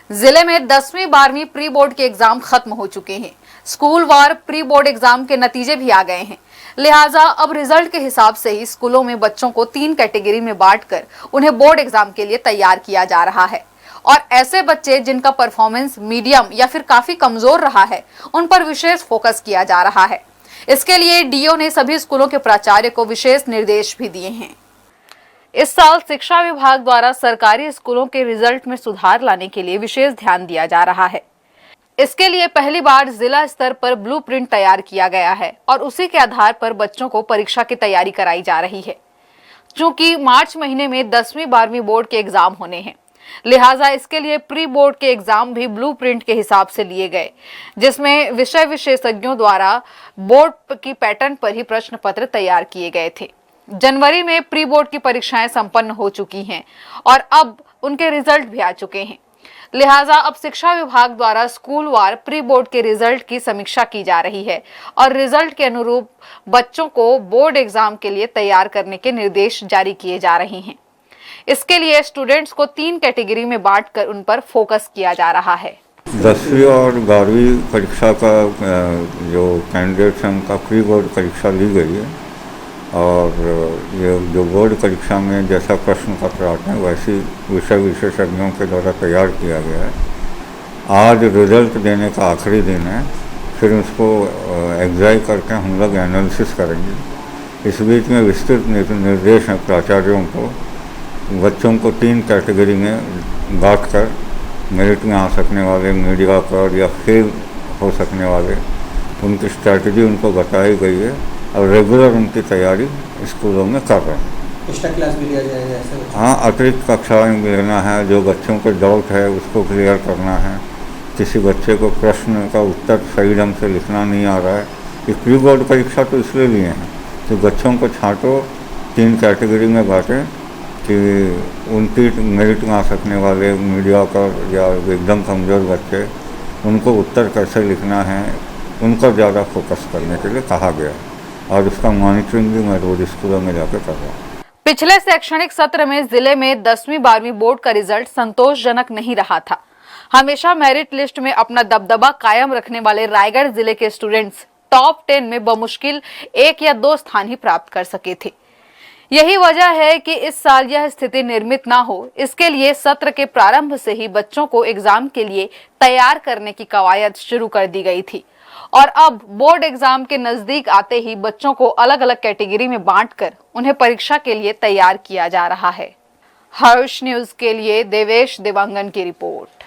जिले में 10वीं 12वीं प्री बोर्ड के एग्जाम खत्म हो चुके हैं। स्कूल वार प्री बोर्ड एग्जाम के नतीजे भी आ गए हैं। लिहाजा अब रिजल्ट के हिसाब से ही स्कूलों में बच्चों को 3 कैटेगरी में बांटकर उन्हें बोर्ड एग्जाम के लिए तैयार किया जा रहा है। और ऐसे बच्चे जिनका परफॉर्मेंस मीडियम या फिर काफी कमजोर रहा है, उन पर विशेष फोकस किया जा रहा है। इसके लिए डीओ ने सभी स्कूलों के प्राचार्य को विशेष निर्देश भी दिए हैं। इस साल शिक्षा विभाग द्वारा सरकारी स्कूलों के रिजल्ट में सुधार लाने के लिए विशेष ध्यान दिया जा रहा है। इसके लिए पहली बार जिला स्तर पर ब्लूप्रिंट तैयार किया गया है और उसी के आधार पर बच्चों को परीक्षा की तैयारी कराई जा रही है। चूंकि मार्च महीने में 10वीं 12वीं बोर्ड के एग्जाम होने हैं, लिहाजा इसके लिए प्री बोर्ड के एग्जाम भी ब्लूप्रिंट के हिसाब से लिए गए, जिसमें विषय विशेषज्ञों द्वारा बोर्ड की पैटर्न पर ही प्रश्न पत्र तैयार किए गए थे। जनवरी में प्री बोर्ड की परीक्षाएं संपन्न हो चुकी हैं और अब उनके रिजल्ट भी आ चुके हैं। लिहाजा अब शिक्षा विभाग द्वारा स्कूल वार प्री बोर्ड के रिजल्ट की समीक्षा की जा रही है और रिजल्ट के अनुरूप बच्चों को बोर्ड एग्जाम के लिए तैयार करने के निर्देश जारी किए जा रहे हैं। इसके लिए स्टूडेंट्स को 3 कैटेगरी में बांटकर उन पर फोकस किया जा रहा है। 10वीं और 12वीं परीक्षा का जो कैंडिडेट्स हैं उनका प्री बोर्ड परीक्षा ली गई है और ये जो बोर्ड परीक्षा में जैसा प्रश्न पत्र आते हैं वैसी विषय विशेषज्ञों के द्वारा तैयार किया गया है। आज रिजल्ट देने का आखिरी दिन है, फिर उसको एग्जाइन करके हम लोग एनालिसिस करेंगे। इस बीच में विस्तृत निर्देश हैं प्राचार्यों को, बच्चों को 3 कैटेगरी में बांट कर मेरिट में आ सकने वाले, मीडिया पर या फेल हो सकने वाले, उनकी स्ट्रैटेजी उनको बताई गई है और रेगुलर उनकी तैयारी स्कूलों में कर रहे हैं। एक्स्ट्रा क्लास भी लिया जाएगा ऐसे? हाँ, अतिरिक्त कक्षाएं भी लेना है। जो बच्चों को डाउट है उसको क्लियर करना है। किसी बच्चे को प्रश्न का उत्तर सही ढंग से लिखना नहीं आ रहा है, ये प्री बोर्ड परीक्षा तो इसलिए लिए हैं कि बच्चों को छांटो, 3 कैटेगरी में बांटें कि उनकी मेरिट में आ सकने वाले, मीडिया पर या एकदम कमज़ोर बच्चे, उनको उत्तर कैसे लिखना है उन पर ज़्यादा फोकस करने के लिए कहा गया है और उसका मॉनिटरिंग भी मैं रोज स्कूलों में जाकर कर रहा हूँ। पिछले शैक्षणिक सत्र में जिले में 10वीं 12वीं बोर्ड का रिजल्ट संतोषजनक नहीं रहा था। हमेशा मेरिट लिस्ट में अपना दबदबा कायम रखने वाले रायगढ़ जिले के स्टूडेंट्स टॉप 10 में बमुश्किल 1 या 2 स्थान ही प्राप्त कर सके थे। यही वजह है कि इस साल यह स्थिति निर्मित ना हो, इसके लिए सत्र के प्रारंभ से ही बच्चों को एग्जाम के लिए तैयार करने की कवायद शुरू कर दी गई थी और अब बोर्ड एग्जाम के नजदीक आते ही बच्चों को अलग अलग कैटेगरी में बांटकर उन्हें परीक्षा के लिए तैयार किया जा रहा है। हर्ष न्यूज के लिए देवेश देवांगन की रिपोर्ट।